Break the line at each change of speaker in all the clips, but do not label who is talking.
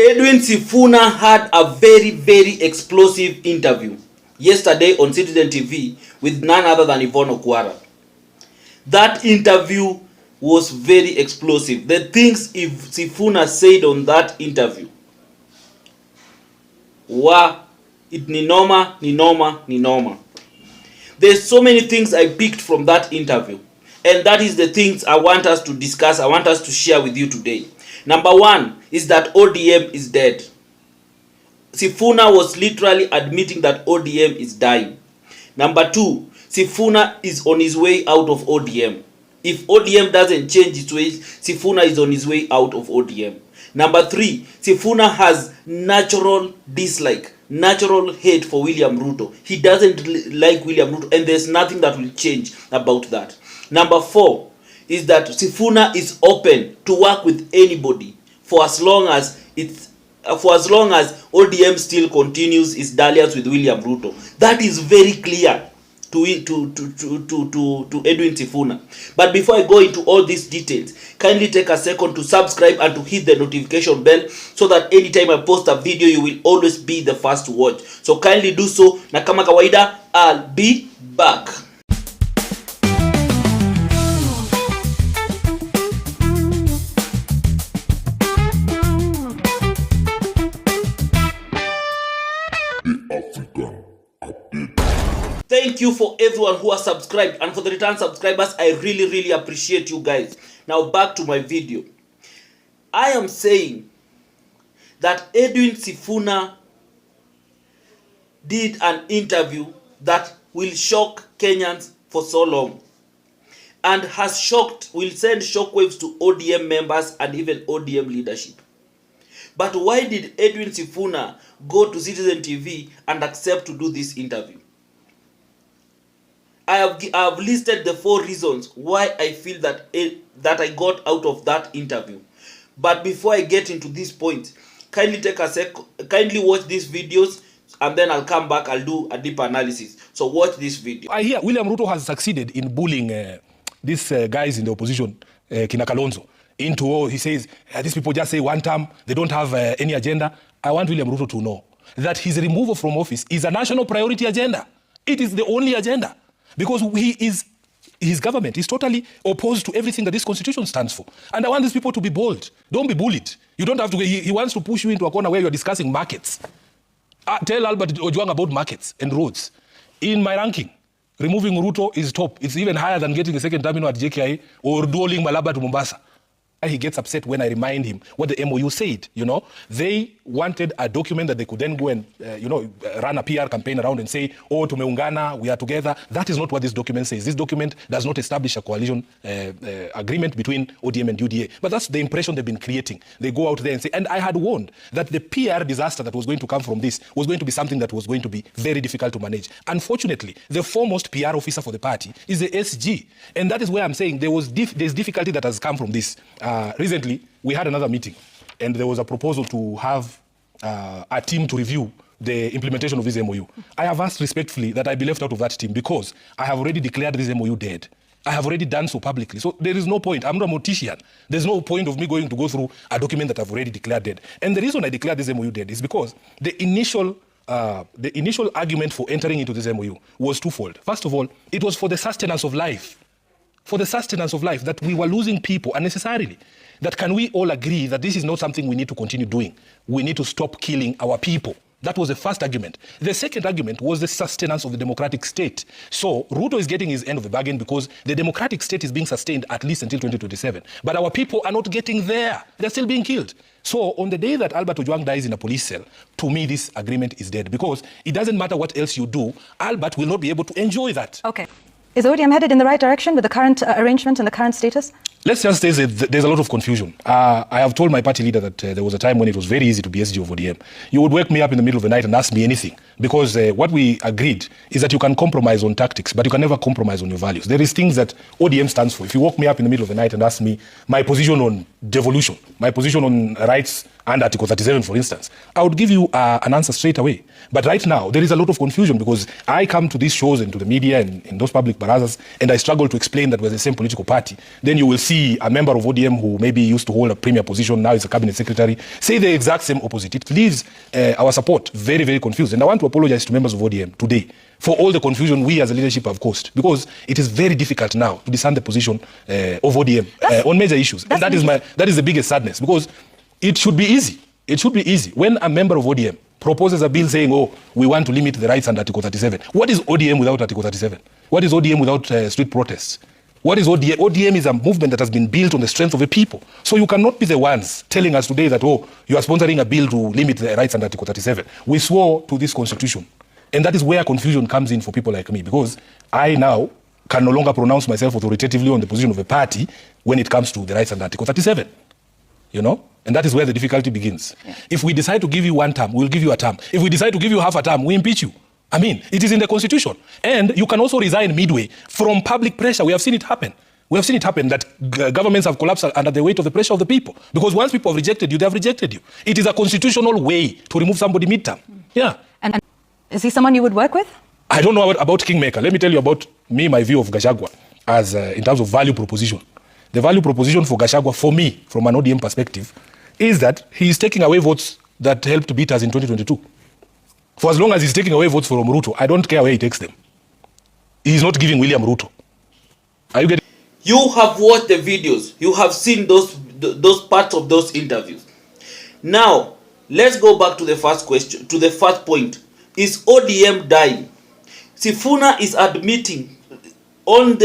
Edwin Sifuna had a very explosive interview yesterday on Citizen TV with none other than Yvonne Okwara. That interview was very explosive. The things Sifuna said on that interview were ni noma. There's so many things I picked from that interview, and that is the things I want us to discuss, I want us to share with you today. Number one is that ODM is dead. Sifuna was literally admitting that ODM is dying. Number two, Sifuna is on his way out of ODM. If ODM doesn't change its ways, Sifuna is on his way out of ODM. Number three, Sifuna has natural dislike, natural hate for William Ruto. He doesn't like William Ruto, and there's nothing that will change about that. Number four is that Sifuna is open to work with anybody for as long as ODM still continues its dalliance with William Ruto. That is very clear to Edwin Sifuna. But before I go into all these details, kindly take a second to subscribe and to hit the notification bell so that anytime I post a video, you will always be the first to watch. So kindly do so, na kama kawaida, I'll be back. Thank you for everyone who has subscribed, and for the return subscribers, I really appreciate you guys. Now back to my video. I am saying that Edwin Sifuna did an interview that will shock Kenyans for so long, and will send shockwaves to ODM members and even ODM leadership. But why did Edwin Sifuna go to Citizen TV and accept to do this interview? I have listed the 4 reasons why I feel that I got out of that interview. But before I get into this point, kindly watch these videos, and then I'll come back, I'll do a deeper analysis. So watch this video.
I hear William Ruto has succeeded in bullying these guys in the opposition, Kina Kalonzo, into, he says, these people just say one term, they don't have any agenda. I want William Ruto to know that his removal from office is a national priority agenda. It is the only agenda. Because his government is totally opposed to everything that this constitution stands for. And I want these people to be bold. Don't be bullied. You don't have to. He wants to push you into a corner where you're discussing markets. Tell Albert Ojwang about markets and roads. In my ranking, removing Ruto is top. It's even higher than getting a second terminal at JKI or dualing Malaba to Mombasa. He gets upset when I remind him what the MOU said. You know, they wanted a document that they could then go and, run a PR campaign around and say, oh, tumeungana, we are together. That is not what this document says. This document does not establish a coalition agreement between ODM and UDA. But that's the impression they've been creating. They go out there and say, and I had warned that the PR disaster that was going to come from this was going to be something that was going to be very difficult to manage. Unfortunately, the foremost PR officer for the party is the SG. And that is where I'm saying there's difficulty that has come from this. Recently, we had another meeting, and there was a proposal to have a team to review the implementation of this MOU. I have asked respectfully that I be left out of that team because I have already declared this MOU dead. I have already done so publicly. So there is no point. I'm not a mortician. There's no point of me going to go through a document that I've already declared dead. And the reason I declared this MOU dead is because the initial argument for entering into this MOU was twofold. First of all, it was for the sustenance of life. For the sustenance of life, that we were losing people unnecessarily. That can we all agree that this is not something we need to continue doing? We need to stop killing our people. That was the first argument. The second argument was the sustenance of the democratic state. So Ruto is getting his end of the bargain because the democratic state is being sustained at least until 2027. But our people are not getting there. They're still being killed. So on the day that Albert Ojwang dies in a police cell, to me this agreement is dead because it doesn't matter what else you do, Albert will not be able to enjoy that.
Okay. Is ODM headed in the right direction with the current arrangement and the current status?
Let's just say that there's a lot of confusion. I have told my party leader that there was a time when it was very easy to be SG of ODM. You would wake me up in the middle of the night and ask me anything because what we agreed is that you can compromise on tactics, but you can never compromise on your values. There is things that ODM stands for. If you woke me up in the middle of the night and ask me my position on devolution, my position on rights and Article 37, for instance, I would give you an answer straight away. But right now, there is a lot of confusion because I come to these shows and to the media and in those public barazas, and I struggle to explain that we're the same political party, then you will see a member of ODM who maybe used to hold a premier position, now is a cabinet secretary, say the exact same opposite. It leaves our support very, very confused. And I want to apologize to members of ODM today for all the confusion we as a leadership have caused, because it is very difficult now to discern the position of ODM on major issues. And that is the biggest sadness, because it should be easy. It should be easy. When a member of ODM proposes a bill saying, oh, we want to limit the rights under Article 37. What is ODM without Article 37? What is ODM without street protests? What is ODM? ODM is a movement that has been built on the strength of the people. So you cannot be the ones telling us today that, oh, you are sponsoring a bill to limit the rights under Article 37. We swore to this constitution. And that is where confusion comes in for people like me, because I now can no longer pronounce myself authoritatively on the position of a party when it comes to the rights under Article 37. You know? And that is where the difficulty begins. Yeah. If we decide to give you one term, we'll give you a term. If we decide to give you half a term, we impeach you. I mean, it is in the constitution. And you can also resign midway from public pressure. We have seen it happen. We have seen it happen that governments have collapsed under the weight of the pressure of the people. Because once people have rejected you, they have rejected you. It is a constitutional way to remove somebody midterm. Yeah.
And is he someone you would work with?
I don't know about Kingmaker. Let me tell you about me, my view of Gachagua as in terms of value proposition. The value proposition for Gachagua, for me, from an ODM perspective, is that he is taking away votes that helped beat us in 2022. For as long as he's taking away votes from Ruto, I don't care where he takes them. He's not giving William Ruto. Are you getting?
You have watched the videos. You have seen those parts of those interviews. Now, let's go back to the first question, to the first point. Is ODM dying? Sifuna is admitting on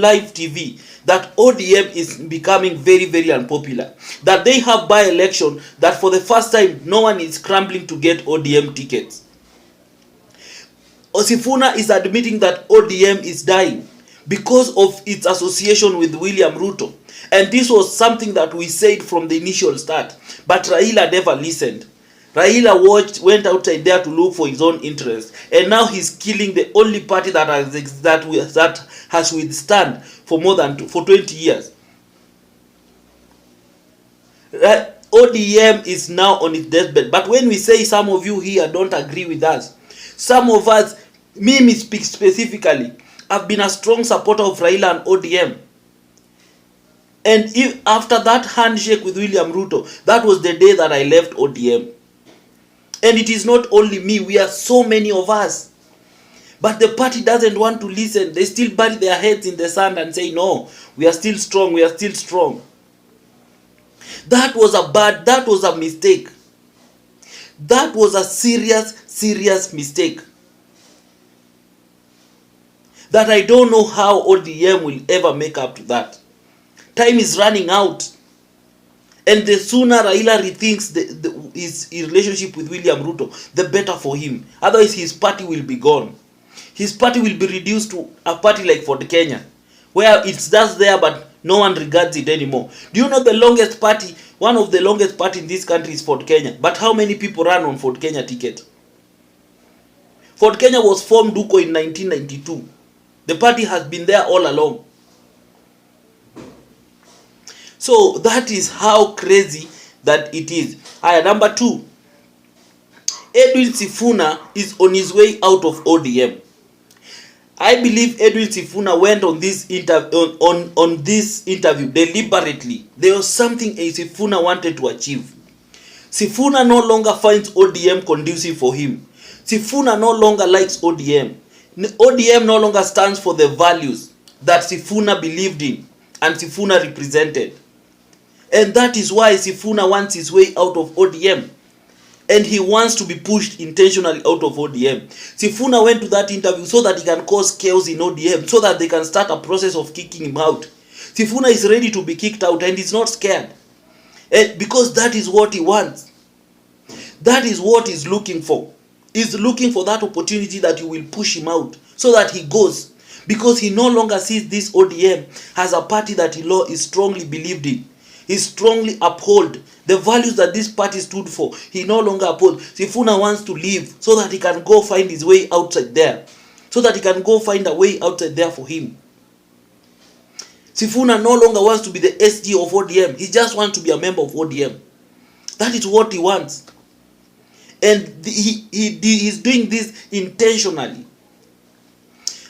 live TV that ODM is becoming very, very unpopular. That they have by-election, that for the first time, no one is scrambling to get ODM tickets. Sifuna is admitting that ODM is dying because of its association with William Ruto. And this was something that we said from the initial start. But Raila never listened. Raila went outside there to look for his own interest, and now he's killing the only party that has withstood for more than 20 years. ODM is now on its deathbed. But when we say some of you here don't agree with us, some of us, me speak specifically, I've been a strong supporter of Raila and ODM. And after that handshake with William Ruto, that was the day that I left ODM. And it is not only me, we are so many of us. But the party doesn't want to listen. They still bury their heads in the sand and say, no, we are still strong, we are still strong. That was a mistake. That was a serious mistake. That I don't know how ODM will ever make up to that. Time is running out. And the sooner Raila rethinks his relationship with William Ruto, the better for him. Otherwise, his party will be gone. His party will be reduced to a party like Ford Kenya, where it's just there but no one regards it anymore. Do you know the longest party, one of the longest party in this country is Ford Kenya? But how many people run on Ford Kenya ticket? Ford Kenya was formed in 1992. The party has been there all along. So that is how crazy that it is. Number 2. Edwin Sifuna is on his way out of ODM. I believe Edwin Sifuna went on this interview deliberately. There was something Sifuna wanted to achieve. Sifuna no longer finds ODM conducive for him. Sifuna no longer likes ODM. ODM no longer stands for the values that Sifuna believed in and Sifuna represented. And that is why Sifuna wants his way out of ODM. And he wants to be pushed intentionally out of ODM. Sifuna went to that interview so that he can cause chaos in ODM, so that they can start a process of kicking him out. Sifuna is ready to be kicked out and he's not scared. And because that is what he wants. That is what he's looking for. He's looking for that opportunity that you will push him out so that he goes. Because he no longer sees this ODM as a party that he is strongly believed in. He strongly uphold the values that this party stood for. He no longer upholds. Sifuna wants to leave so that he can go find his way outside there. So that he can go find a way outside there for him. Sifuna no longer wants to be the SG of ODM. He just wants to be a member of ODM. That is what he wants. And he's doing this intentionally.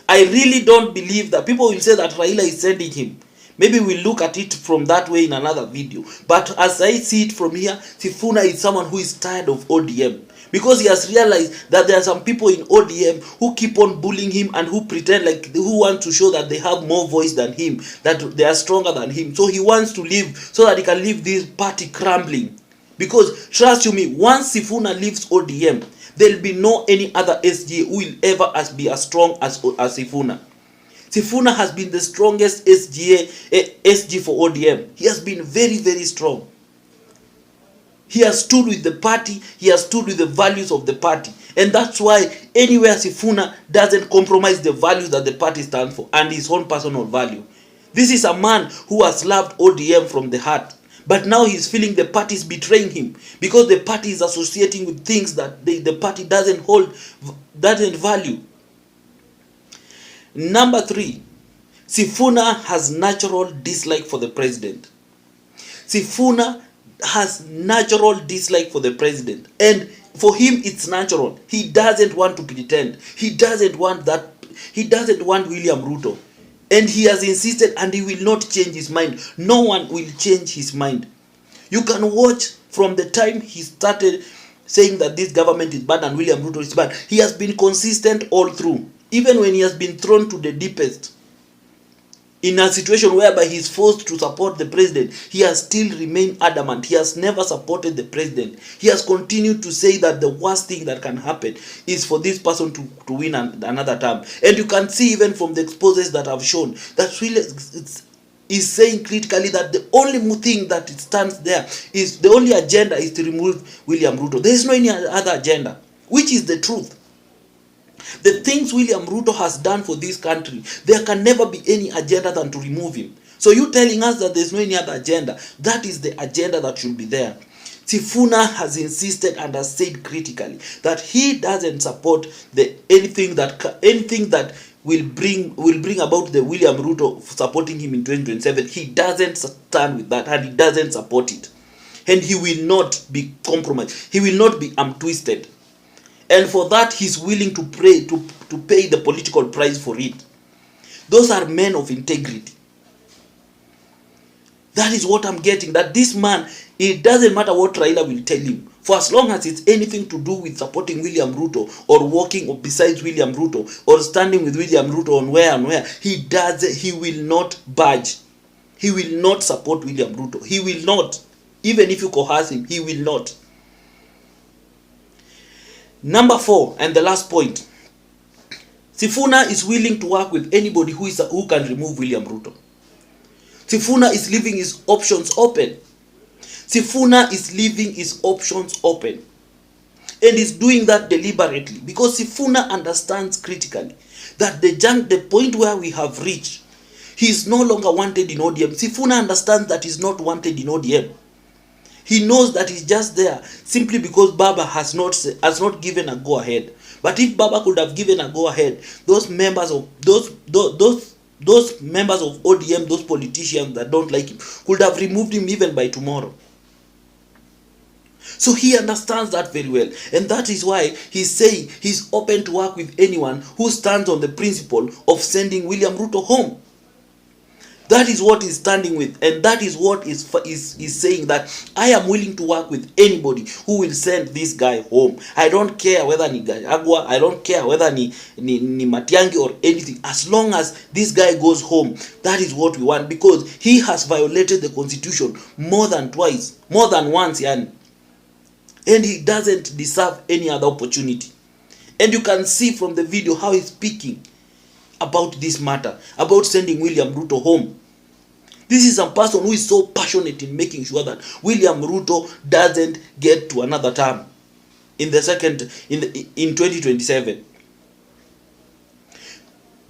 I really don't believe that. People will say that Raila is sending him. Maybe we'll look at it from that way in another video. But as I see it from here, Sifuna is someone who is tired of ODM. Because he has realized that there are some people in ODM who keep on bullying him and who pretend like, who want to show that they have more voice than him, that they are stronger than him. So he wants to leave so that he can leave this party crumbling. Because trust you me, once Sifuna leaves ODM, there will be no any other SGA who will ever be as strong as Sifuna. Sifuna has been the strongest SG for ODM. He has been very, very strong. He has stood with the party. He has stood with the values of the party. And that's why anywhere Sifuna doesn't compromise the values that the party stands for and his own personal value. This is a man who has loved ODM from the heart. But now he's feeling the party is betraying him because the party is associating with things that the party doesn't value. Number 3, Sifuna has natural dislike for the president. Sifuna has natural dislike for the president, and for him it's natural. He doesn't want to pretend. He doesn't want that. He doesn't want William Ruto, and he has insisted, and he will not change his mind. No one will change his mind. You can watch from the time he started saying that this government is bad and William Ruto is bad. He has been consistent all through, even when he has been thrown to the deepest in a situation whereby he is forced to support the president. He has still remained adamant. He has never supported the president. He has continued to say that the worst thing that can happen is for this person to win another term. And you can see even from the exposes that I've shown that really is saying critically that the only thing that it stands there is, the only agenda is to remove William Ruto. There is no any other agenda, which is the truth. The things William Ruto has done for this country, there can never be any agenda than to remove him. So you telling us that there's no any other agenda, that is the agenda that should be there. Sifuna has insisted and has said critically that he doesn't support anything that will bring about the William Ruto supporting him in 2027. He doesn't stand with that, and he doesn't support it. And he will not be compromised. He will not be twisted. And for that, he's willing to pay the political price for it. Those are men of integrity. That is what I'm getting. That this man, it doesn't matter what Raila will tell him. For as long as it's anything to do with supporting William Ruto, or walking besides William Ruto, or standing with William Ruto on where and where, he will not budge. He will not support William Ruto. He will not. Even if you coerce him, he will not. Number 4, and the last point. Sifuna is willing to work with anybody who can remove William Ruto. Sifuna is leaving his options open. Sifuna is leaving his options open. And is doing that deliberately because Sifuna understands critically that the point where we have reached, he is no longer wanted in ODM. Sifuna understands that he's not wanted in ODM. He knows that he's just there simply because Baba has not given a go ahead. But if Baba could have given a go ahead, those members of ODM, those politicians that don't like him, could have removed him even by tomorrow. So he understands that very well, and that is why he's saying he's open to work with anyone who stands on the principle of sending William Ruto home. That is what he's standing with, and that is what is saying, that I am willing to work with anybody who will send this guy home. I don't care whether ni Gachagua, I don't care whether ni Matiang'i or anything. As long as this guy goes home, that is what we want, because he has violated the constitution more than once, yani. And he doesn't deserve any other opportunity. And you can see from the video how he's speaking about this matter, about sending William Ruto home. This is a person who is so passionate in making sure that William Ruto doesn't get to another term in 2027.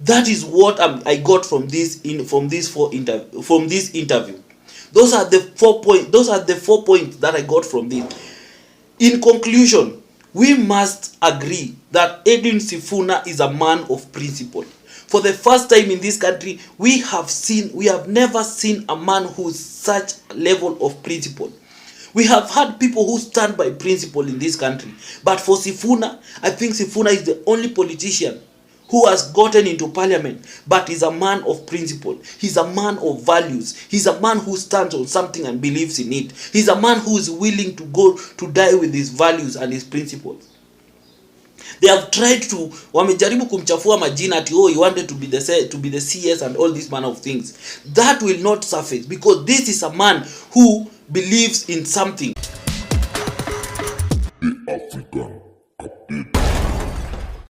That is what I got from this interview. Those are the 4 points. Those are the 4 points that I got from this. In conclusion, we must agree that Edwin Sifuna is a man of principle. For the first time in this country, we have never seen a man who's such a level of principle. We have had people who stand by principle in this country. But for Sifuna, I think Sifuna is the only politician who has gotten into parliament, but is a man of principle. He's a man of values. He's a man who stands on something and believes in it. He's a man who is willing to go to die with his values and his principles. They have tried to, wamejaribu kumchafua majina ati he wanted to be the CS and all this manner of things. That will not surface, because this is a man who believes in something.
The African